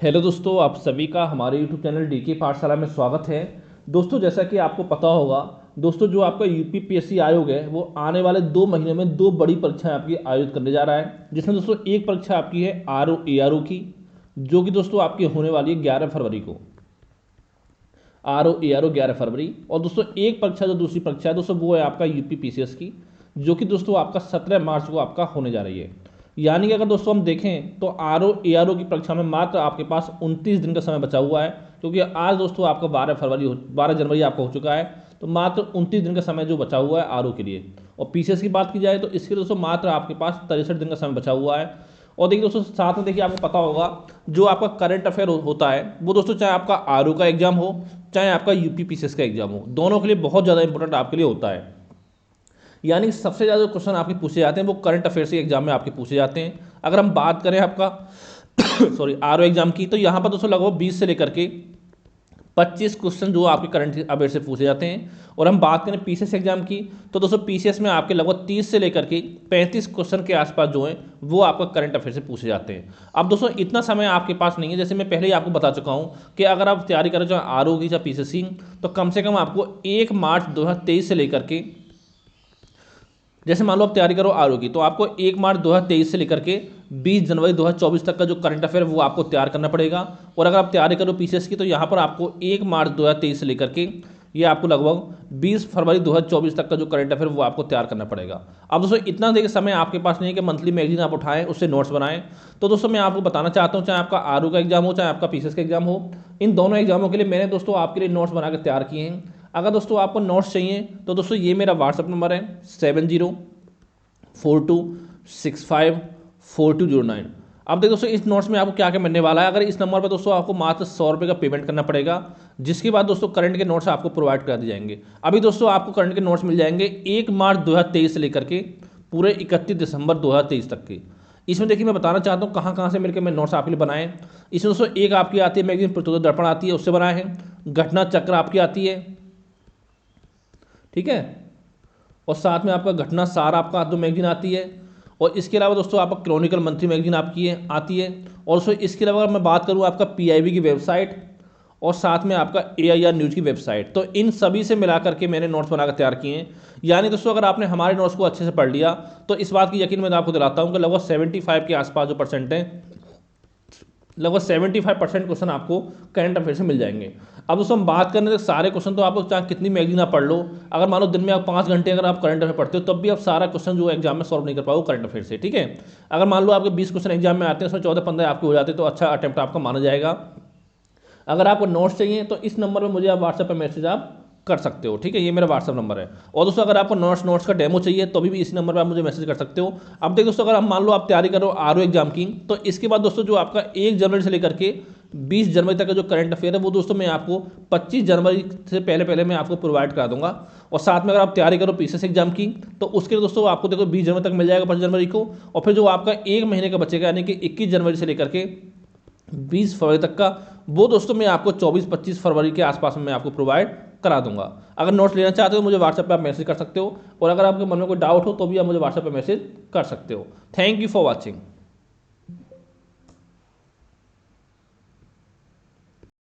Hello दोस्तों, आप सभी का हमारे यूट्यूब चैनल डीके पाठशाला में स्वागत है। दोस्तों, जैसा कि आपको पता होगा दोस्तों, जो आपका यूपीपीएससी आयोग है वो आने वाले 2 महीने में 2 बड़ी परीक्षाएं आपकी आयोजित करने जा रहा है, जिसमें दोस्तों एक परीक्षा आपकी है आरओ एआरओ की, जो कि दोस्तों आपकी होने वाली है 11 फरवरी को। आरओ एआरओ 11 फरवरी। और दोस्तों एक परीक्षा जो दूसरी परीक्षा है दोस्तों वो है आपका यूपीपीसीएस की, जो कि दोस्तों आपका 17 मार्च को आपका होने जा रही है। यानी कि अगर दोस्तों हम देखें तो आरओ एआरओ की परीक्षा में मात्र आपके पास 29 दिन का समय बचा हुआ है, क्योंकि आज दोस्तों आपका 12 जनवरी आपका हो चुका है। तो मात्र 29 दिन का समय जो बचा हुआ है आरओ के लिए। और पीसीएस की बात की जाए तो इसके दोस्तों मात्र आपके पास 63 दिन का समय बचा हुआ है। और देखिए दोस्तों, साथ में देखिए आपको पता होगा जो आपका करंट अफेयर होता है वो दोस्तों, चाहे आपका आरओ का एग्जाम हो चाहे आपका यूपीपीसीएस का एग्जाम हो, दोनों के लिए बहुत ज़्यादा इंपॉर्टेंट आपके लिए होता है। यानी सबसे ज़्यादा जो क्वेश्चन आपके पूछे जाते हैं वो करंट अफेयर से एग्जाम में आपके पूछे जाते हैं। अगर हम बात करें आपका सॉरी आरओ एग्जाम की, तो यहाँ पर दोस्तों लगभग 20 से लेकर के 25 क्वेश्चन जो आपके करंट अफेयर से पूछे जाते हैं। और हम बात करें पीसीएस एग्जाम की, तो दोस्तों पीसीएस में आपके लगभग 30 से लेकर के 35 क्वेश्चन के आसपास जो हैं वो आपका करंट अफेयर से पूछे जाते हैं। अब दोस्तों इतना समय आपके पास नहीं है, जैसे मैं पहले ही आपको बता चुका हूँ कि अगर आप तैयारी करें चाहे आरओ की चाहे पीसीएस, तो कम से कम आपको 1 मार्च 2023 से लेकर के, जैसे मान लो आप तैयारी करो आरओ की, तो आपको 1 मार्च 2023 से लेकर के 20 जनवरी 2024 तक का जो करंट अफेयर वो आपको तैयार करना पड़ेगा। और अगर आप तैयारी करो पीसीएस की, तो यहाँ पर आपको 1 मार्च 2023 से लेकर के ये आपको लगभग 20 फरवरी 2024 तक का जो करंट अफेयर वो आपको तैयार करना पड़ेगा। अब दोस्तों इतना देखिए समय आपके पास नहीं है कि मंथली मैगजीन आप उठाएं उससे नोट्स बनाएं। तो दोस्तों मैं आपको बताना चाहता हूँ, चाहे आपका आरओ का एग्जाम हो चाहे आपका पीसीएस का एग्जाम हो, इन दोनों एग्जामों के लिए मैंने दोस्तों आपके लिए नोट्स बना के तैयार किए हैं। अगर दोस्तों आपको नोट्स चाहिए तो दोस्तों ये मेरा व्हाट्सअप नंबर है 7042654209। अब देखो दोस्तों इस नोट्स में आपको क्या क्या मिलने वाला है। अगर इस नंबर पर दोस्तों आपको मात्र 100 रुपये का पेमेंट करना पड़ेगा, जिसके बाद दोस्तों करंट के नोट्स आपको प्रोवाइड करा दिए जाएंगे। अभी दोस्तों आपको करंट के नोट्स मिल जाएंगे 1 मार्च 2023 से लेकर के पूरे 31 दिसंबर 2023 तक के। इसमें देखिए मैं बताना चाहता हूँ कहाँ कहाँ से मिलकर मैं नोट्स आपके लिए बनाए। इसमें दोस्तों एक आपकी आती है मैगजीन प्रतिरोध दर्पण आती है, उससे बनाए हैं। घटना चक्र आपकी आती है, ठीक है। और साथ में आपका घटना सार आपका जो मैगजीन आती है। और इसके अलावा दोस्तों आपका क्रॉनिकल मंथली मैगजीन आपकी है आती है। और दोस्तों इसके अलावा अगर मैं बात करूँ आपका पीआईबी की वेबसाइट और साथ में आपका एआईआर न्यूज़ की वेबसाइट, तो इन सभी से मिला करके मैंने नोट्स बनाकर तैयार किए हैं। यानी दोस्तों अगर आपने हमारे नोट्स को अच्छे से पढ़ लिया तो इस बात की यकीन मैं आपको दिलाता हूँ कि लगभग 75 के आसपास जो परसेंट है, लगभग 75% क्वेश्चन आपको करंट अफेयर से मिल जाएंगे। अब दोस्तों हम बात करने तो सारे क्वेश्चन तो आपको चाहे कितनी मैगजीन आप पढ़ लो, अगर मान लो दिन में आप 5 घंटे अगर आप करंट अफेयर पढ़ते हो तब भी आप सारा क्वेश्चन जो एग्जाम में सॉल्व नहीं कर पाओ करंट अफेयर से, ठीक है। अगर मान लो आपके 20 क्वेश्चन एग्जाम में आते हैं, उसमें 14-15 आपके हो जाते हैं, तो अच्छा अटेम्प्ट आपका माना जाएगा। अगर आपको नोट्स चाहिए तो इस नंबर पर मुझे आप व्हाट्सएप पर मैसेज आप कर सकते हो, ठीक है। ये मेरा व्हाट्सएप नंबर है। और दोस्तों अगर आपको नोट्स का डेमो चाहिए तो भी इसी नंबर पर आप मुझे मैसेज कर सकते हो। अब देखो दोस्तों, अगर आप मान लो आप तैयारी करो आरओ एग्जाम की, तो इसके बाद दोस्तों जो आपका 1 जनवरी से लेकर के 20 जनवरी तक का जो करंट अफेयर है वो दोस्तों मैं आपको 25 जनवरी से पहले पहले मैं आपको प्रोवाइड करा दूंगा। और साथ में अगर आप तैयारी करो पीसीएस एग्जाम की, तो उसके लिए दोस्तों आपको देखो 20 जनवरी तक मिल जाएगा 25 जनवरी को। और फिर जो आपका 1 महीने का बचेगा यानी कि 21 जनवरी से लेकर के 20 फरवरी तक का, वो दोस्तों मैं आपको 24-25 फरवरी के आसपास में मैं आपको प्रोवाइड करा दूंगा। अगर नोट्स लेना चाहते हो मुझे व्हाट्सएप पे आप मैसेज कर सकते हो। और अगर आपके मन में कोई डाउट हो तो भी आप मुझे व्हाट्सएप पे मैसेज कर सकते हो। Thank you for watching.